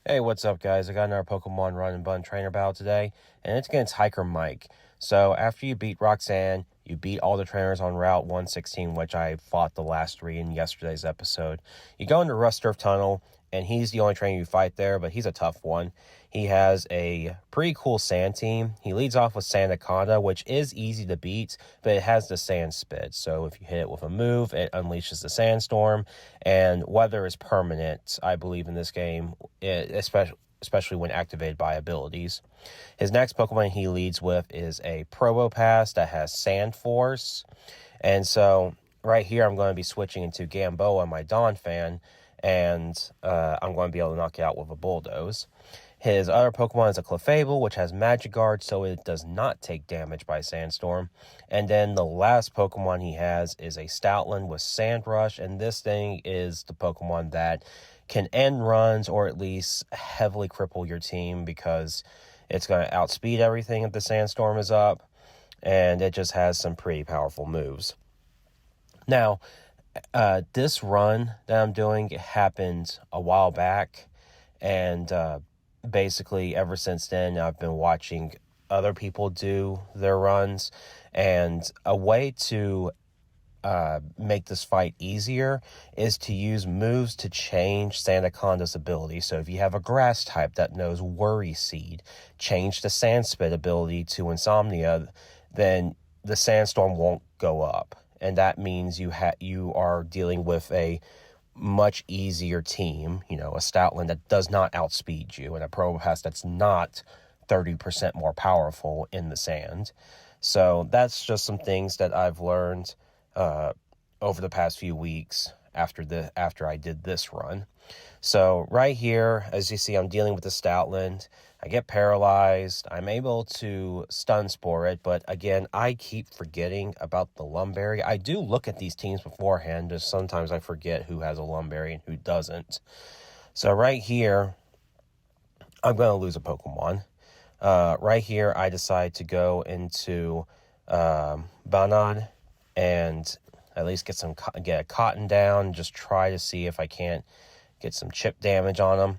Hey, what's up, guys? I got another Pokemon Run Bun trainer battle today, and it's against Hiker Mike. So, after you beat Roxanne, you beat all the trainers on Route 116, which I fought the last three in yesterday's episode. You go into Rusturf Tunnel, and he's the only trainer you fight there, but he's a tough one. He has a pretty cool sand team. He leads off with Sandaconda, which is easy to beat, but it has the sand spit. So if you hit it with a move, it unleashes the sandstorm, and weather is permanent, I believe, in this game, especially when activated by abilities. His next Pokemon he leads with is a Probopass that has Sand Force. And so right here, I'm going to be switching into Gamboa, my Donphan, and I'm going to be able to knock it out with a Bulldoze. His other Pokemon is a Clefable, which has Magic Guard, so it does not take damage by Sandstorm. And then the last Pokemon he has is a Stoutland with Sand Rush, and this thing is the Pokemon that can end runs or at least heavily cripple your team because it's going to outspeed everything if the Sandstorm is up, and it just has some pretty powerful moves. Now, this run that I'm doing happened a while back, and basically ever since then I've been watching other people do their runs, and a way to make this fight easier is to use moves to change Sandaconda's ability. So if you have a grass type that knows Worry Seed, change the Sand Spit ability to Insomnia, then the Sandstorm won't go up. And that means you are dealing with a much easier team, a Stoutland that does not outspeed you, and a Probopass that's not 30% more powerful in the sand. So that's just some things that I've learned over the past few weeks after I did this run. So right here, as you see, I'm dealing with the Stoutland. I get paralyzed. I'm able to stun spore it, but again, I keep forgetting about the Lumberry. I do look at these teams beforehand, just sometimes I forget who has a Lumberry and who doesn't. So right here, I'm going to lose a Pokemon. Right here, I decide to go into Banad and at least get a Cotton down, just try to see if I can't get some chip damage on him.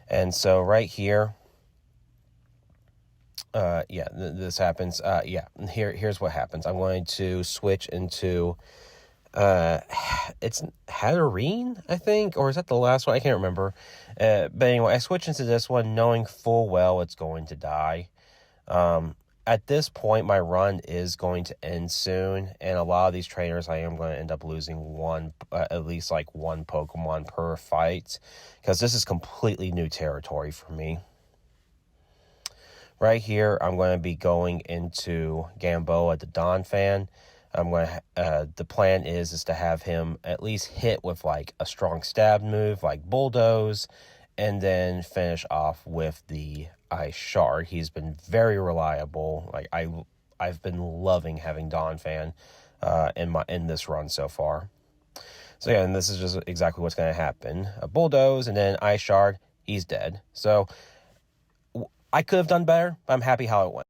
And so right here, this happens. Here's what happens. I'm going to switch into, it's Hatterene, I think, or is that the last one? I can't remember. But anyway, I switch into this one knowing full well it's going to die. At this point, my run is going to end soon, and a lot of these trainers, I am going to end up losing at least like one Pokemon per fight, because this is completely new territory for me. Right here, I'm going to be going into Gamboa, the Donphan. The plan is to have him at least hit with like a strong stab move, like Bulldoze, and then finish off with the Ice Shard. He's been very reliable. Like I've been loving having Donphan in this run so far. So yeah, and this is just exactly what's going to happen. A Bulldoze and then Ice Shard. He's dead. So I could have done better, but I'm happy how it went.